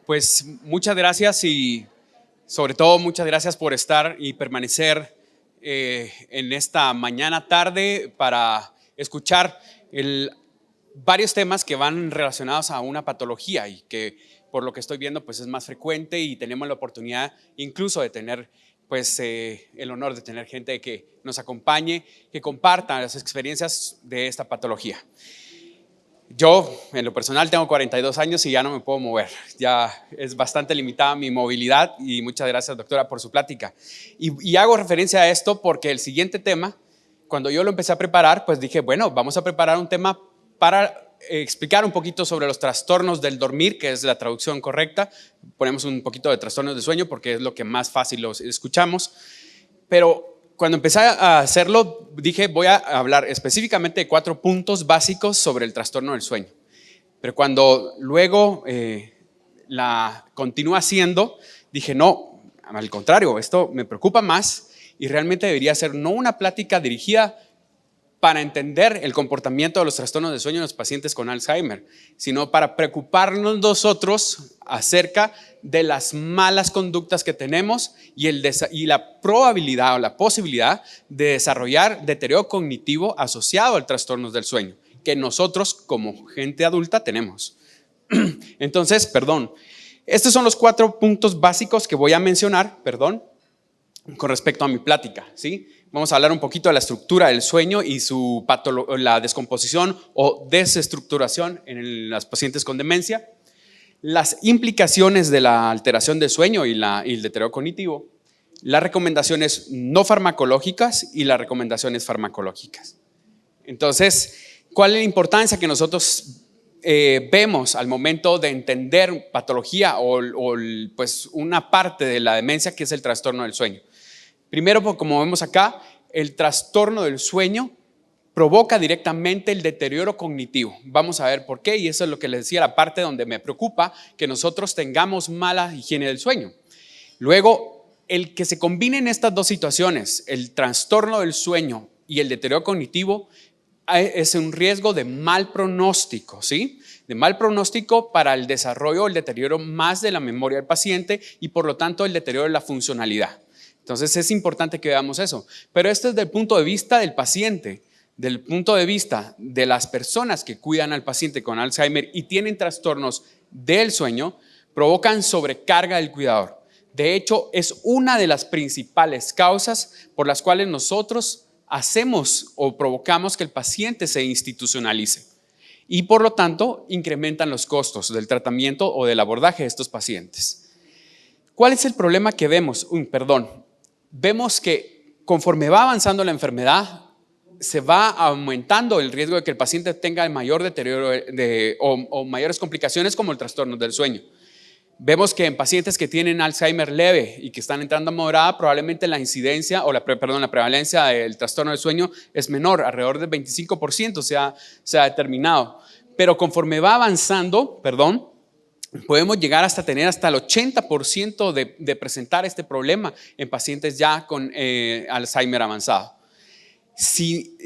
Pues muchas gracias y sobre todo muchas gracias por estar y permanecer en esta mañana tarde para escuchar varios temas que van relacionados a una patología y que por lo que estoy viendo pues es más frecuente y tenemos la oportunidad incluso de tener pues el honor de tener gente que nos acompañe, que comparta las experiencias de esta patología. Yo, en lo personal, tengo 42 años y ya no me puedo mover. Ya es bastante limitada mi movilidad y muchas gracias, doctora, por su plática. Y hago referencia a esto porque el siguiente tema, cuando yo lo empecé a preparar, pues dije, bueno, vamos a preparar un tema para explicar un poquito sobre los trastornos del dormir, que es la traducción correcta. Ponemos un poquito de trastornos de sueño porque es lo que más fácil los escuchamos. Pero cuando empecé a hacerlo, dije voy a hablar específicamente de 4 puntos básicos sobre el trastorno del sueño. Pero cuando luego la continúe haciendo, dije no, al contrario, esto me preocupa más y realmente debería ser no una plática dirigida para entender el comportamiento de los trastornos de sueño en los pacientes con Alzheimer, sino para preocuparnos nosotros acerca de las malas conductas que tenemos y la probabilidad o la posibilidad de desarrollar deterioro cognitivo asociado al trastorno del sueño, que nosotros como gente adulta tenemos. Entonces, estos son los 4 puntos básicos que voy a mencionar, con respecto a mi plática, ¿sí? Vamos a hablar un poquito de la estructura del sueño y la descomposición o desestructuración en los pacientes con demencia, las implicaciones de la alteración del sueño y el deterioro cognitivo, las recomendaciones no farmacológicas y las recomendaciones farmacológicas. Entonces, ¿cuál es la importancia que nosotros vemos al momento de entender patología o pues una parte de la demencia que es el trastorno del sueño? Primero, como vemos acá, el trastorno del sueño provoca directamente el deterioro cognitivo. Vamos a ver por qué, y eso es lo que les decía, la parte donde me preocupa que nosotros tengamos mala higiene del sueño. Luego, el que se combinen estas dos situaciones, el trastorno del sueño y el deterioro cognitivo, es un riesgo de mal pronóstico, ¿sí? De mal pronóstico para el desarrollo o el deterioro más de la memoria del paciente y por lo tanto el deterioro de la funcionalidad. Entonces es importante que veamos eso, pero esto es del punto de vista del paciente, del punto de vista de las personas que cuidan al paciente con Alzheimer y tienen trastornos del sueño, provocan sobrecarga del cuidador. De hecho, es una de las principales causas por las cuales nosotros hacemos o provocamos que el paciente se institucionalice y por lo tanto incrementan los costos del tratamiento o del abordaje de estos pacientes. ¿Cuál es el problema que vemos? Vemos que conforme va avanzando la enfermedad, se va aumentando el riesgo de que el paciente tenga el mayor deterioro o mayores complicaciones como el trastorno del sueño. Vemos que en pacientes que tienen Alzheimer leve y que están entrando a moderada, probablemente la incidencia o la prevalencia del trastorno del sueño es menor, alrededor del 25% se ha determinado. Pero conforme va avanzando, podemos llegar hasta tener hasta el 80% de presentar este problema en pacientes ya con Alzheimer avanzado. Si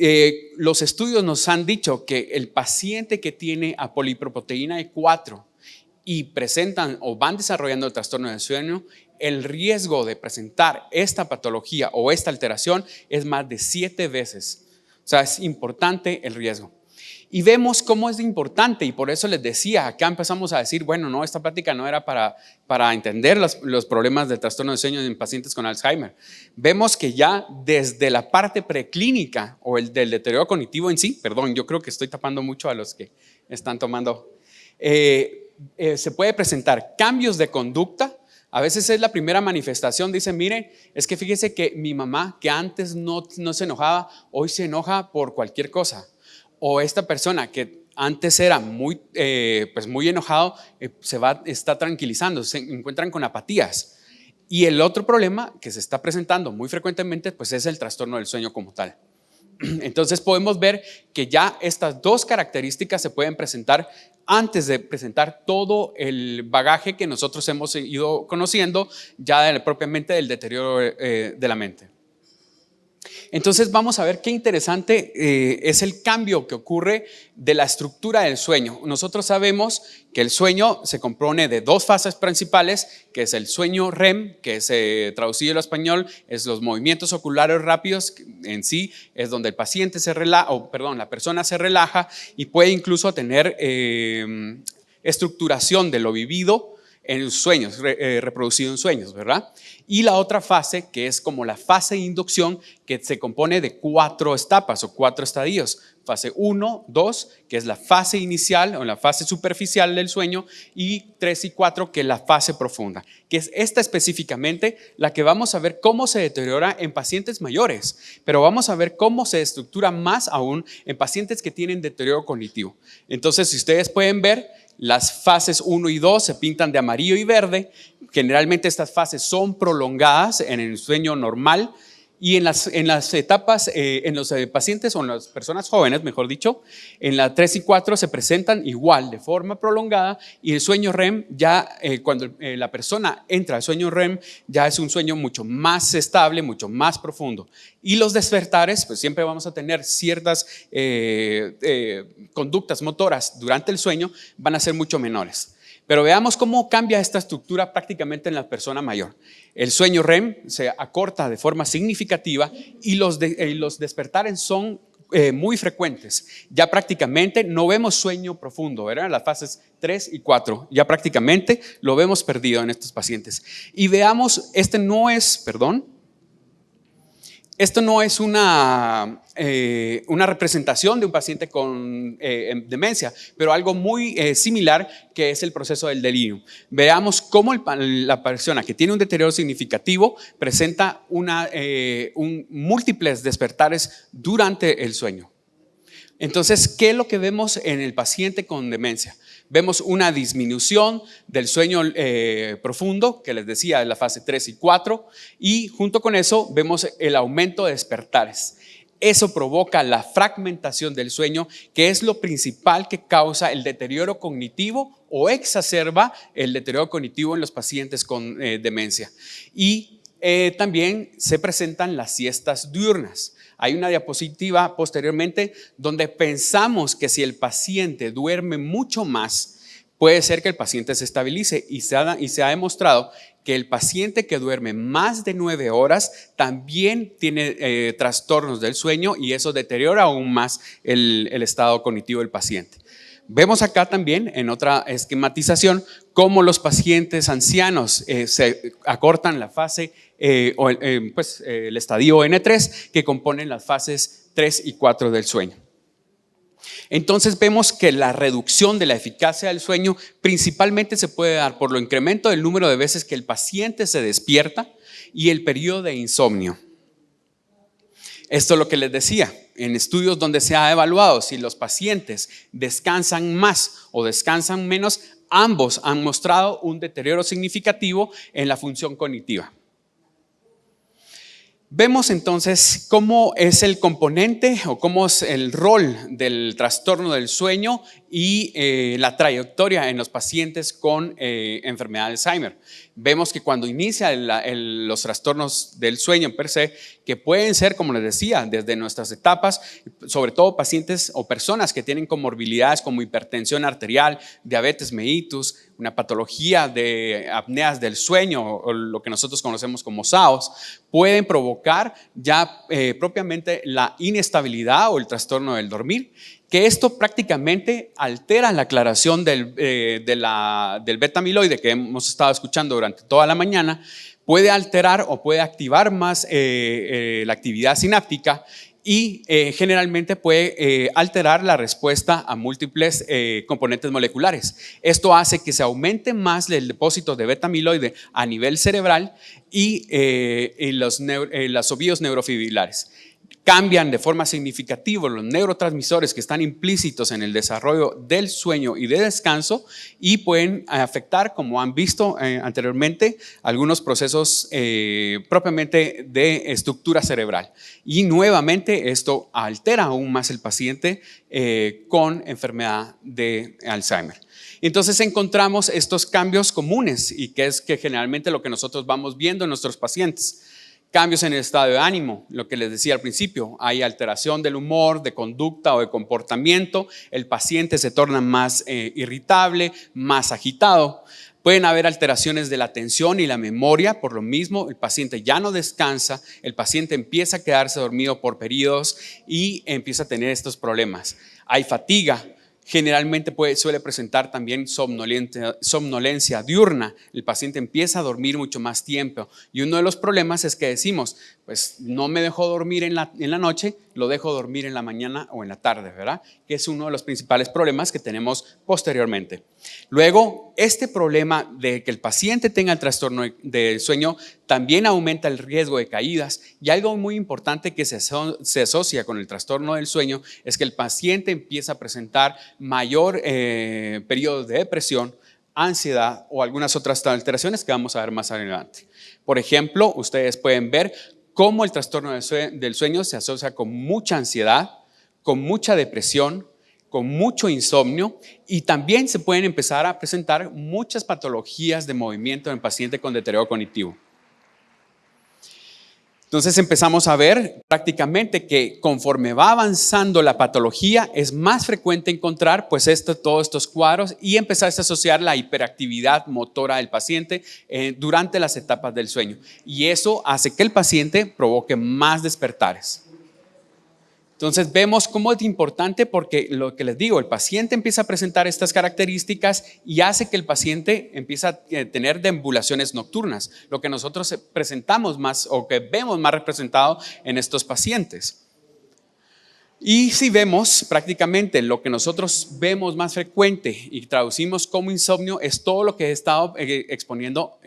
los estudios nos han dicho que el paciente que tiene apolipoproteína E4 y presentan o van desarrollando el trastorno del sueño, el riesgo de presentar esta patología o esta alteración es más de 7 veces. O sea, es importante el riesgo. Y vemos cómo es importante y por eso les decía, acá empezamos a decir, bueno, no, esta plática no era para entender los problemas del trastorno del sueño en pacientes con Alzheimer. Vemos que ya desde la parte preclínica o del deterioro cognitivo en sí, yo creo que estoy tapando mucho a los que están tomando, se puede presentar cambios de conducta. A veces es la primera manifestación, dice, mire, es que fíjese que mi mamá que antes no se enojaba, hoy se enoja por cualquier cosa. O esta persona que antes era muy enojado, está tranquilizando, se encuentran con apatías. Y el otro problema que se está presentando muy frecuentemente pues es el trastorno del sueño como tal. Entonces podemos ver que ya estas dos características se pueden presentar antes de presentar todo el bagaje que nosotros hemos ido conociendo ya propiamente del deterioro de la mente. Entonces vamos a ver qué interesante es el cambio que ocurre de la estructura del sueño. Nosotros sabemos que el sueño se compone de dos fases principales, que es el sueño REM, que es traducido al español, es los movimientos oculares rápidos, en sí es donde el paciente se relaja, la persona se relaja y puede incluso tener estructuración de lo vivido en sueños, reproducido en sueños, ¿verdad? Y la otra fase, que es como la fase de inducción, que se compone de 4 etapas o 4 estadios. Fase 1, 2, que es la fase inicial o la fase superficial del sueño, y 3 y 4, que es la fase profunda, que es esta específicamente la que vamos a ver cómo se deteriora en pacientes mayores, pero vamos a ver cómo se estructura más aún en pacientes que tienen deterioro cognitivo. Entonces, si ustedes pueden ver, las fases 1 y 2 se pintan de amarillo y verde. Generalmente estas fases son prolongadas en el sueño normal y en las etapas, en los pacientes o en las personas jóvenes, mejor dicho, en la 3 y 4 se presentan igual de forma prolongada y el sueño REM ya, cuando la persona entra al sueño REM, ya es un sueño mucho más estable, mucho más profundo. Y los despertares, pues siempre vamos a tener ciertas conductas motoras durante el sueño, van a ser mucho menores. Pero veamos cómo cambia esta estructura prácticamente en la persona mayor. El sueño REM se acorta de forma significativa y los despertares son muy frecuentes. Ya prácticamente no vemos sueño profundo, ¿verdad? Las fases 3 y 4 ya prácticamente lo vemos perdido en estos pacientes. Y veamos, esto no es una representación de un paciente con demencia, pero algo muy similar, que es el proceso del delirio. Veamos cómo la persona que tiene un deterioro significativo presenta múltiples despertares durante el sueño. Entonces, ¿qué es lo que vemos en el paciente con demencia? Vemos una disminución del sueño profundo, que les decía, en la fase 3 y 4, y junto con eso vemos el aumento de despertares. Eso provoca la fragmentación del sueño, que es lo principal que causa el deterioro cognitivo o exacerba el deterioro cognitivo en los pacientes con demencia. Y también se presentan las siestas diurnas. Hay una diapositiva posteriormente donde pensamos que si el paciente duerme mucho más, puede ser que el paciente se estabilice, y se ha demostrado que el paciente que duerme más de 9 horas también tiene trastornos del sueño, y eso deteriora aún más el estado cognitivo del paciente. Vemos acá también en otra esquematización cómo los pacientes ancianos se acortan la fase el estadio N3, que componen las fases 3 y 4 del sueño. Entonces vemos que la reducción de la eficacia del sueño principalmente se puede dar por lo incremento del número de veces que el paciente se despierta y el periodo de insomnio. Esto es lo que les decía, en estudios donde se ha evaluado si los pacientes descansan más o descansan menos, ambos han mostrado un deterioro significativo en la función cognitiva. Vemos entonces cómo es el componente o cómo es el rol del trastorno del sueño y la trayectoria en los pacientes con enfermedad de Alzheimer. Vemos que cuando inicia los trastornos del sueño per se, que pueden ser, como les decía, desde nuestras etapas, sobre todo pacientes o personas que tienen comorbilidades como hipertensión arterial, diabetes mellitus, una patología de apneas del sueño o lo que nosotros conocemos como SAOS, pueden provocar ya propiamente la inestabilidad o el trastorno del dormir, que esto prácticamente altera la aclaración del beta amiloide que hemos estado escuchando durante toda la mañana, puede alterar o puede activar más la actividad sináptica y generalmente puede alterar la respuesta a múltiples componentes moleculares. Esto hace que se aumente más el depósito de beta amiloide a nivel cerebral y los ovíos neurofibrilares. Cambian de forma significativa los neurotransmisores que están implícitos en el desarrollo del sueño y de descanso, y pueden afectar, como han visto anteriormente, algunos procesos propiamente de estructura cerebral. Y nuevamente esto altera aún más el paciente con enfermedad de Alzheimer. Entonces encontramos estos cambios comunes, y que es que generalmente lo que nosotros vamos viendo en nuestros pacientes. Cambios en el estado de ánimo, lo que les decía al principio, hay alteración del humor, de conducta o de comportamiento, el paciente se torna más irritable, más agitado. Pueden haber alteraciones de la atención y la memoria, por lo mismo el paciente ya no descansa, el paciente empieza a quedarse dormido por periodos y empieza a tener estos problemas. Hay fatiga. Generalmente suele presentar también somnolencia diurna. El paciente empieza a dormir mucho más tiempo y uno de los problemas es que decimos, pues no me dejo dormir en la noche, lo dejo dormir en la mañana o en la tarde, ¿verdad? Que es uno de los principales problemas que tenemos posteriormente. Luego, este problema de que el paciente tenga el trastorno del sueño también aumenta el riesgo de caídas, y algo muy importante que se asocia con el trastorno del sueño es que el paciente empieza a presentar mayor periodo de depresión, ansiedad o algunas otras alteraciones que vamos a ver más adelante. Por ejemplo, ustedes pueden ver cómo el trastorno del sueño se asocia con mucha ansiedad, con mucha depresión, con mucho insomnio, y también se pueden empezar a presentar muchas patologías de movimiento en el paciente con deterioro cognitivo. Entonces empezamos a ver prácticamente que conforme va avanzando la patología es más frecuente encontrar pues todos estos cuadros y empezar a asociar la hiperactividad motora del paciente durante las etapas del sueño, y eso hace que el paciente provoque más despertares. Entonces vemos cómo es importante, porque lo que les digo, el paciente empieza a presentar estas características y hace que el paciente empiece a tener deambulaciones nocturnas, lo que nosotros presentamos más o que vemos más representado en estos pacientes. Y si vemos prácticamente lo que nosotros vemos más frecuente y traducimos como insomnio es todo lo que he estado exponiendo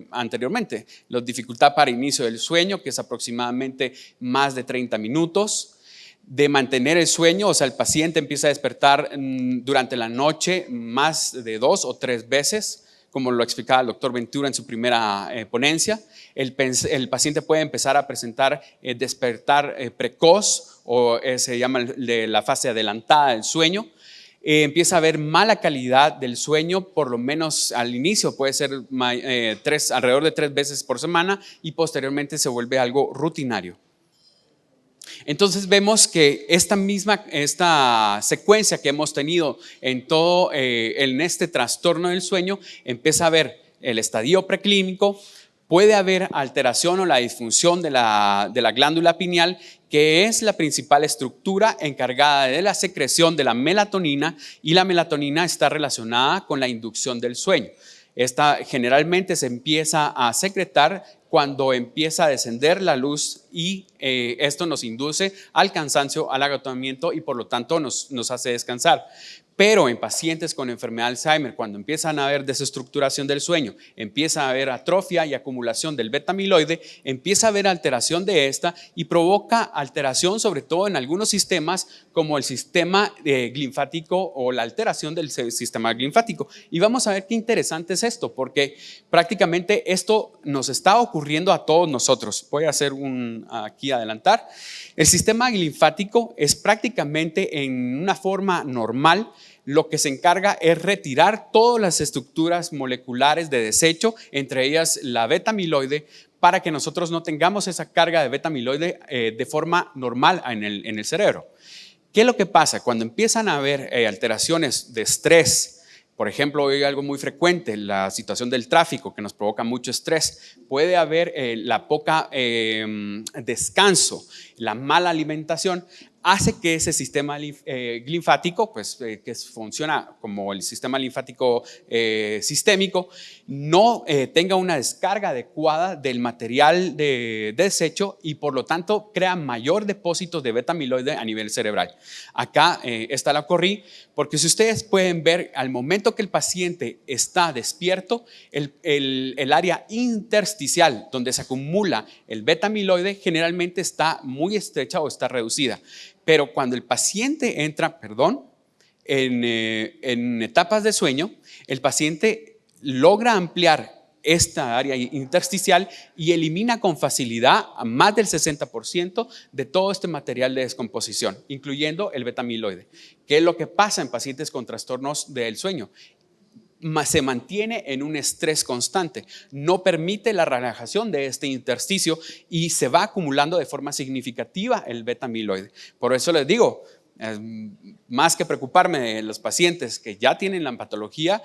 anteriormente. La dificultad para inicio del sueño, que es aproximadamente más de 30 minutos. De mantener el sueño, o sea, el paciente empieza a despertar durante la noche más de 2 o 3 veces, como lo explicaba el doctor Ventura en su primera ponencia. El paciente puede empezar a presentar despertar precoz, o se llama la fase adelantada del sueño. Empieza a haber mala calidad del sueño, por lo menos al inicio puede ser alrededor de 3 veces por semana, y posteriormente se vuelve algo rutinario. Entonces vemos que esta secuencia que hemos tenido en este trastorno del sueño, empieza a haber el estadio preclínico, puede haber alteración o la disfunción de la glándula pineal, que es la principal estructura encargada de la secreción de la melatonina, y la melatonina está relacionada con la inducción del sueño. Esta generalmente se empieza a secretar cuando empieza a descender la luz, y esto nos induce al cansancio, al agotamiento, y por lo tanto nos hace descansar. Pero en pacientes con enfermedad de Alzheimer, cuando empiezan a haber desestructuración del sueño, empieza a haber atrofia y acumulación del beta amiloide, empieza a haber alteración de esta y provoca alteración sobre todo en algunos sistemas como el sistema linfático o la alteración del sistema linfático. Y vamos a ver qué interesante es esto, porque prácticamente esto nos está ocurriendo a todos nosotros. Voy a hacer aquí adelantar. El sistema linfático es prácticamente en una forma normal. Lo que se encarga es retirar todas las estructuras moleculares de desecho, entre ellas la beta amiloide, para que nosotros no tengamos esa carga de beta amiloide de forma normal en el cerebro. ¿Qué es lo que pasa? Cuando empiezan a haber alteraciones de estrés, por ejemplo, hoy algo muy frecuente, la situación del tráfico que nos provoca mucho estrés, puede haber la poca descanso, la mala alimentación, hace que ese sistema linfático, pues, que funciona como el sistema linfático sistémico, no tenga una descarga adecuada del material de desecho, y por lo tanto crea mayor depósito de beta amiloide a nivel cerebral. Acá esta la corrí porque si ustedes pueden ver, al momento que el paciente está despierto, el área intersticial donde se acumula el beta amiloide generalmente está muy estrecha o está reducida. Pero cuando el paciente entra, en etapas de sueño, el paciente logra ampliar esta área intersticial y elimina con facilidad a más del 60% de todo este material de descomposición, incluyendo el beta amiloide. ¿Qué es lo que pasa en pacientes con trastornos del sueño? se mantiene en un estrés constante, no permite la relajación de este intersticio y se va acumulando de forma significativa el beta amiloide. Por eso les digo, más que preocuparme de los pacientes que ya tienen la patología,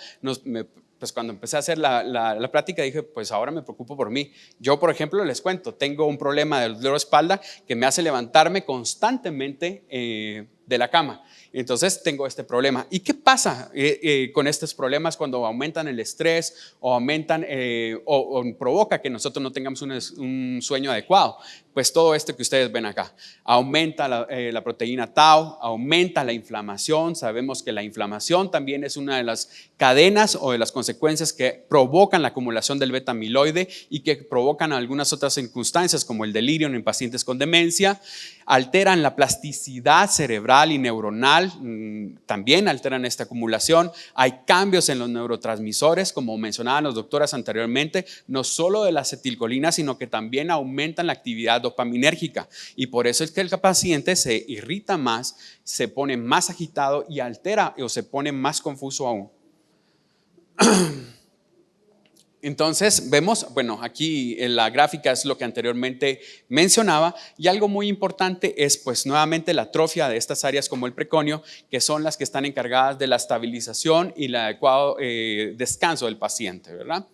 pues cuando empecé a hacer la práctica dije, pues ahora me preocupo por mí. Yo, por ejemplo, les cuento, tengo un problema de dolor de espalda que me hace levantarme constantemente de la cama. Entonces tengo este problema. ¿Y qué pasa con estos problemas cuando aumentan el estrés o aumentan o provoca que nosotros no tengamos un sueño adecuado? Pues todo esto que ustedes ven acá. Aumenta la proteína tau, aumenta la inflamación. Sabemos que la inflamación también es una de las cadenas o de las consecuencias que provocan la acumulación del beta amiloide y que provocan algunas otras circunstancias como el delirio en pacientes con demencia. Alteran la plasticidad cerebral y neuronal, también alteran esta acumulación. Hay cambios en los neurotransmisores, como mencionaban las doctoras anteriormente, no solo de la acetilcolina, sino que también aumentan la actividad dopaminérgica. Y por eso es que el paciente se irrita más, se pone más agitado y altera o se pone más confuso aún. Entonces vemos, bueno, aquí en la gráfica es lo que anteriormente mencionaba, y algo muy importante es pues nuevamente la atrofia de estas áreas como el preconio, que son las que están encargadas de la estabilización y el adecuado descanso del paciente, ¿verdad?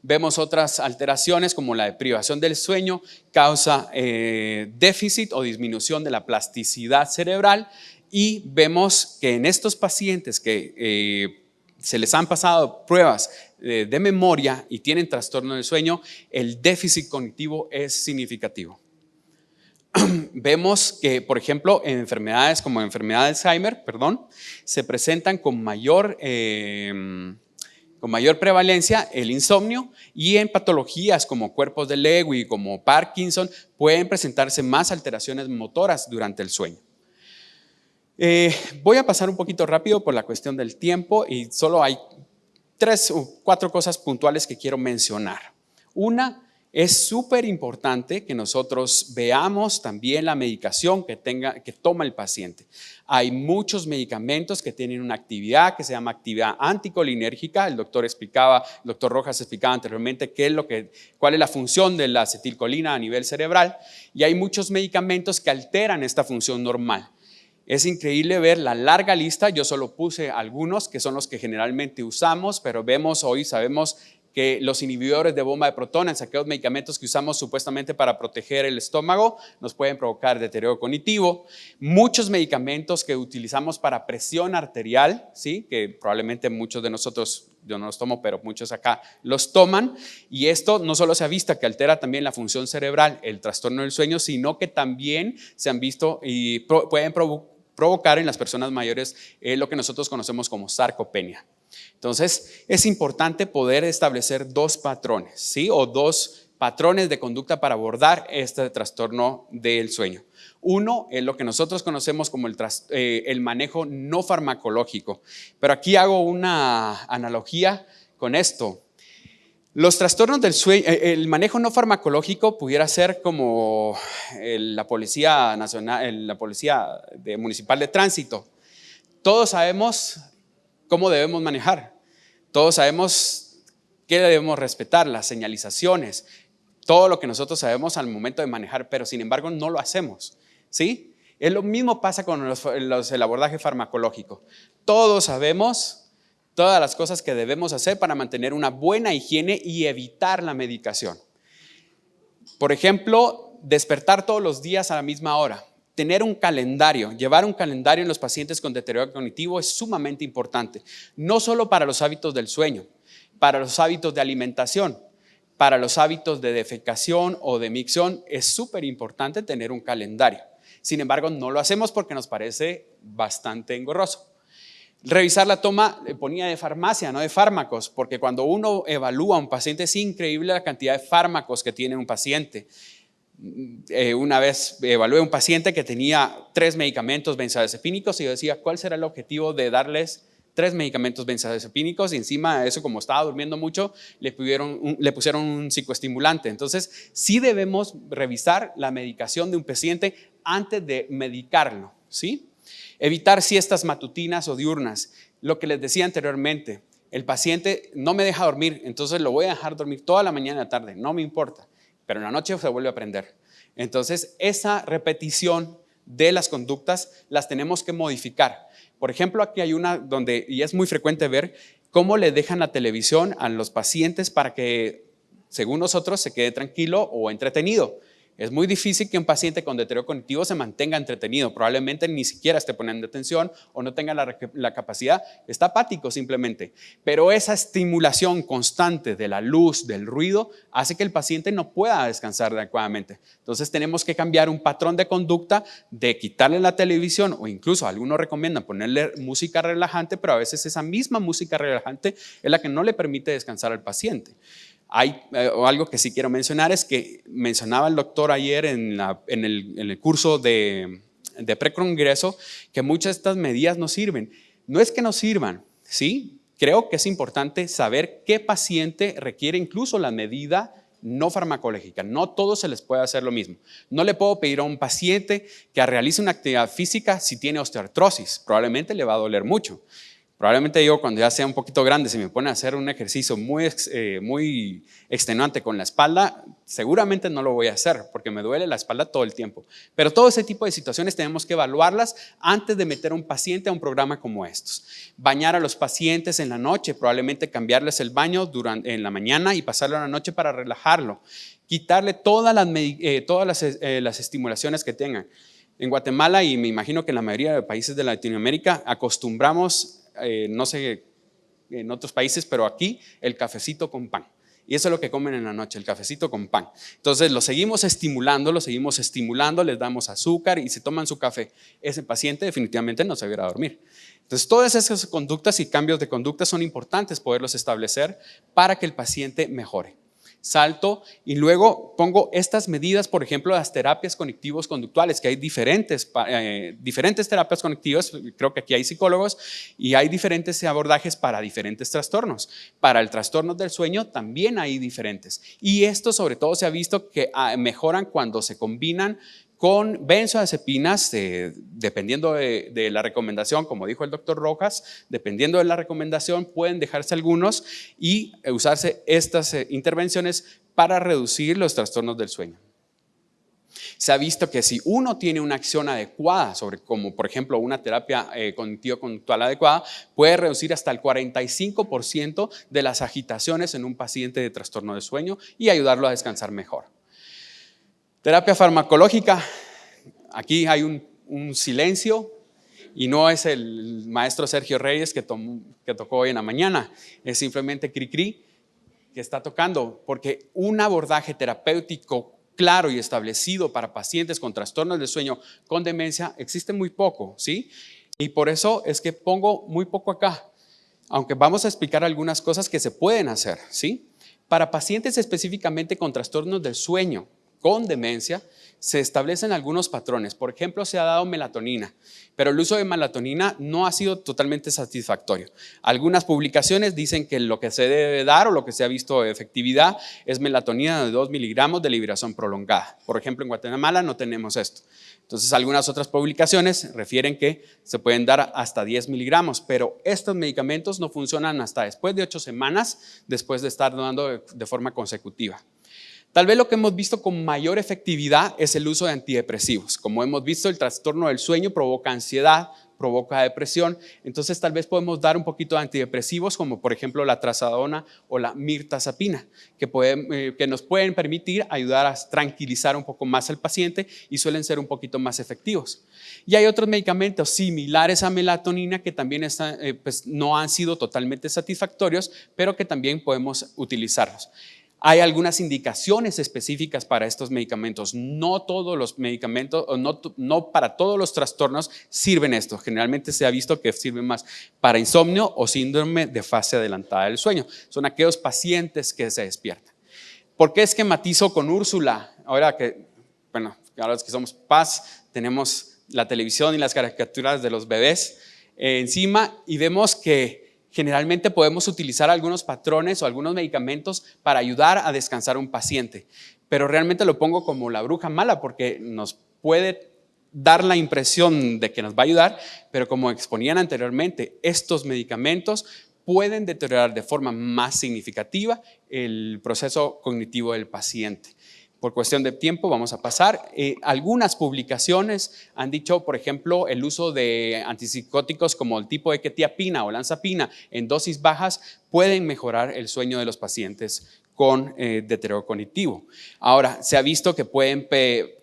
Vemos otras alteraciones como la deprivación del sueño, causa déficit o disminución de la plasticidad cerebral, y vemos que en estos pacientes que se les han pasado pruebas de memoria y tienen trastorno del sueño, el déficit cognitivo es significativo. Vemos que, por ejemplo, en enfermedades como enfermedad de Alzheimer, se presentan con mayor prevalencia el insomnio, y en patologías como cuerpos de Lewy, como Parkinson, pueden presentarse más alteraciones motoras durante el sueño. Voy a pasar un poquito rápido por la cuestión del tiempo y solo hay 3 o 4 cosas puntuales que quiero mencionar. Una, es súper importante que nosotros veamos también la medicación que toma el paciente. Hay muchos medicamentos que tienen una actividad que se llama actividad anticolinérgica. El doctor Rojas explicaba anteriormente cuál es la función de la acetilcolina a nivel cerebral, y hay muchos medicamentos que alteran esta función normal. Es increíble ver la larga lista. Yo solo puse algunos que son los que generalmente usamos, pero sabemos que los inhibidores de bomba de protones, aquellos medicamentos que usamos supuestamente para proteger el estómago, nos pueden provocar deterioro cognitivo. Muchos medicamentos que utilizamos para presión arterial, ¿sí? Que probablemente muchos de nosotros, yo no los tomo, pero muchos acá los toman, y esto no solo se ha visto que altera también la función cerebral, el trastorno del sueño, sino que también se han visto y pueden provocar en las personas mayores lo que nosotros conocemos como sarcopenia. Entonces es importante poder establecer 2 patrones, ¿sí? O 2 patrones de conducta para abordar este trastorno del sueño. Uno es lo que nosotros conocemos como el manejo no farmacológico, pero aquí hago una analogía con esto. Los trastornos del sueño, el manejo no farmacológico pudiera ser como la Policía Nacional, la Policía Municipal de Tránsito. Todos sabemos cómo debemos manejar, todos sabemos qué debemos respetar, las señalizaciones, todo lo que nosotros sabemos al momento de manejar, pero sin embargo no lo hacemos, ¿sí? Lo mismo pasa con el abordaje farmacológico. Todos sabemos todas las cosas que debemos hacer para mantener una buena higiene y evitar la medicación. Por ejemplo, despertar todos los días a la misma hora. Tener un calendario, llevar un calendario en los pacientes con deterioro cognitivo es sumamente importante. No solo para los hábitos del sueño, para los hábitos de alimentación, para los hábitos de defecación o de micción, es súper importante tener un calendario. Sin embargo, no lo hacemos porque nos parece bastante engorroso. Revisar la toma, ponía de farmacia, no de fármacos, porque cuando uno evalúa a un paciente es increíble la cantidad de fármacos que tiene un paciente. Una vez evalué a un paciente que tenía 3 medicamentos benzodiazepínicos y yo decía, ¿cuál será el objetivo de darles 3 medicamentos benzodiazepínicos? Y encima de eso, como estaba durmiendo mucho, le pusieron un psicoestimulante. Entonces, sí debemos revisar la medicación de un paciente antes de medicarlo, ¿sí? Evitar siestas matutinas o diurnas. Lo que les decía anteriormente, El paciente no me deja dormir, entonces lo voy a dejar dormir toda la mañana y la tarde, no me importa, pero en la noche se vuelve a prender. Entonces, esa repetición de las conductas las tenemos que modificar. Por ejemplo, aquí hay una donde, y es muy frecuente ver, cómo le dejan la televisión a los pacientes para que, según nosotros, se quede tranquilo o entretenido. Es muy difícil que un paciente con deterioro cognitivo se mantenga entretenido, probablemente ni siquiera esté poniendo atención o no tenga la capacidad, está apático simplemente. Pero esa estimulación constante de la luz, del ruido, hace que el paciente no pueda descansar adecuadamente. Entonces tenemos que cambiar un patrón de conducta de quitarle la televisión, o incluso algunos recomiendan ponerle música relajante, pero a veces esa misma música relajante es la que no le permite descansar al paciente. Hay algo que sí quiero mencionar, es que mencionaba el doctor ayer en el curso de precongreso que muchas de estas medidas no sirven. No es que no sirvan, ¿sí? Creo que es importante saber qué paciente requiere incluso la medida no farmacológica. No todos se les puede hacer lo mismo. No le puedo pedir a un paciente que realice una actividad física si tiene osteoartrosis. Probablemente le va a doler mucho. Probablemente yo, cuando ya sea un poquito grande, si me pone a hacer un ejercicio muy extenuante con la espalda, seguramente no lo voy a hacer porque me duele la espalda todo el tiempo. Pero todo ese tipo de situaciones tenemos que evaluarlas antes de meter a un paciente a un programa como estos. Bañar a los pacientes en la noche, probablemente cambiarles el baño en la mañana y pasarlo en la noche para relajarlo. Quitarle todas las estimulaciones que tengan. En Guatemala, y me imagino que en la mayoría de países de Latinoamérica, acostumbramos, no sé en otros países, pero aquí el cafecito con pan. Y eso es lo que comen en la noche, el cafecito con pan. Entonces lo seguimos estimulando, les damos azúcar y se toman su café. Ese paciente definitivamente no se va a ir a dormir. Entonces todas esas conductas y cambios de conducta son importantes poderlos establecer para que el paciente mejore. Salto y luego pongo estas medidas, por ejemplo, las terapias cognitivos conductuales, que hay diferentes terapias cognitivas, creo que aquí hay psicólogos y hay diferentes abordajes para diferentes trastornos. Para el trastorno del sueño también hay diferentes, y esto sobre todo se ha visto que mejoran cuando se combinan con benzodiazepinas, dependiendo de la recomendación, como dijo el doctor Rojas, dependiendo de la recomendación pueden dejarse algunos y usarse estas intervenciones para reducir los trastornos del sueño. Se ha visto que si uno tiene una acción adecuada, como por ejemplo una terapia cognitivo-conductual adecuada, puede reducir hasta el 45% de las agitaciones en un paciente de trastorno de sueño y ayudarlo a descansar mejor. Terapia farmacológica, aquí hay un silencio y no es el maestro Sergio Reyes que tocó hoy en la mañana, es simplemente Cricri que está tocando, porque un abordaje terapéutico claro y establecido para pacientes con trastornos del sueño con demencia existe muy poco, ¿sí? Y por eso es que pongo muy poco acá, aunque vamos a explicar algunas cosas que se pueden hacer, ¿sí? Para pacientes específicamente con trastornos del sueño con demencia, se establecen algunos patrones. Por ejemplo, se ha dado melatonina, pero el uso de melatonina no ha sido totalmente satisfactorio. Algunas publicaciones dicen que lo que se debe dar o lo que se ha visto de efectividad es melatonina de 2 miligramos de liberación prolongada. Por ejemplo, en Guatemala no tenemos esto. Entonces, algunas otras publicaciones refieren que se pueden dar hasta 10 miligramos, pero estos medicamentos no funcionan hasta después de 8 semanas, después de estar dando de forma consecutiva. Tal vez lo que hemos visto con mayor efectividad es el uso de antidepresivos. Como hemos visto, el trastorno del sueño provoca ansiedad, provoca depresión. Entonces tal vez podemos dar un poquito de antidepresivos, como por ejemplo la trazadona o la mirtazapina, que nos pueden permitir ayudar a tranquilizar un poco más al paciente y suelen ser un poquito más efectivos. Y hay otros medicamentos similares a melatonina que también no han sido totalmente satisfactorios, pero que también podemos utilizarlos. Hay algunas indicaciones específicas para estos medicamentos. No todos los medicamentos, no para todos los trastornos sirven esto. Generalmente se ha visto que sirven más para insomnio o síndrome de fase adelantada del sueño. Son aquellos pacientes que se despiertan. ¿Por qué esquematizo con Úrsula? Ahora que somos papás, tenemos la televisión y las caricaturas de los bebés encima y vemos que generalmente podemos utilizar algunos patrones o algunos medicamentos para ayudar a descansar a un paciente, pero realmente lo pongo como la bruja mala porque nos puede dar la impresión de que nos va a ayudar, pero como exponían anteriormente, estos medicamentos pueden deteriorar de forma más significativa el proceso cognitivo del paciente. Por cuestión de tiempo vamos a pasar. Algunas publicaciones han dicho, por ejemplo, el uso de antipsicóticos como el tipo de quetiapina o olanzapina en dosis bajas pueden mejorar el sueño de los pacientes con deterioro cognitivo. Ahora, se ha visto que pueden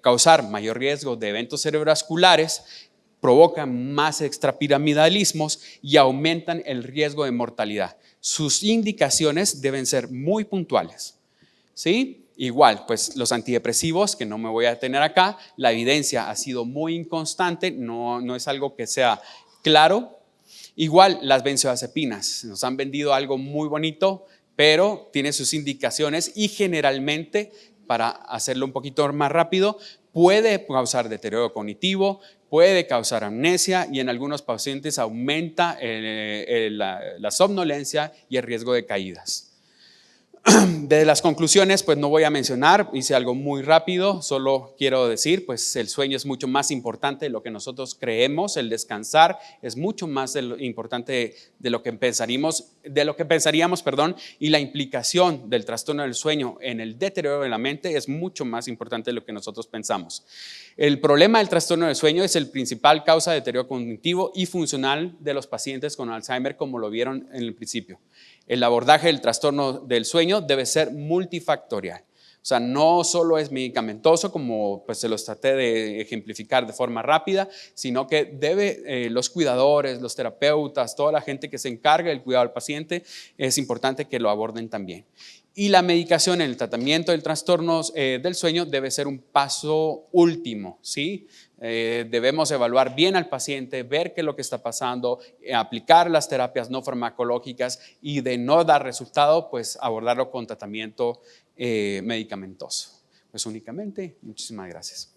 causar mayor riesgo de eventos cerebrovasculares, provocan más extrapiramidalismos y aumentan el riesgo de mortalidad. Sus indicaciones deben ser muy puntuales, ¿sí? Igual, pues los antidepresivos, que no me voy a detener acá, la evidencia ha sido muy inconstante, no es algo que sea claro. Igual las benzodiazepinas, nos han vendido algo muy bonito, pero tiene sus indicaciones y generalmente, para hacerlo un poquito más rápido, puede causar deterioro cognitivo, puede causar amnesia y en algunos pacientes aumenta la somnolencia y el riesgo de caídas. De las conclusiones, pues no voy a mencionar, hice algo muy rápido, solo quiero decir, pues el sueño es mucho más importante de lo que nosotros creemos, el descansar es mucho más importante de lo que pensaríamos, y la implicación del trastorno del sueño en el deterioro de la mente es mucho más importante de lo que nosotros pensamos. El problema del trastorno del sueño es el principal causa de deterioro cognitivo y funcional de los pacientes con Alzheimer, como lo vieron en el principio. El abordaje del trastorno del sueño debe ser multifactorial. O sea, no solo es medicamentoso, como pues se los traté de ejemplificar de forma rápida, sino que los cuidadores, los terapeutas, toda la gente que se encarga del cuidado del paciente, es importante que lo aborden también. Y la medicación en el tratamiento del trastorno del sueño debe ser un paso último, ¿sí? Debemos evaluar bien al paciente, ver qué es lo que está pasando, aplicar las terapias no farmacológicas y de no dar resultado, pues abordarlo con tratamiento medicamentoso. Pues únicamente, muchísimas gracias.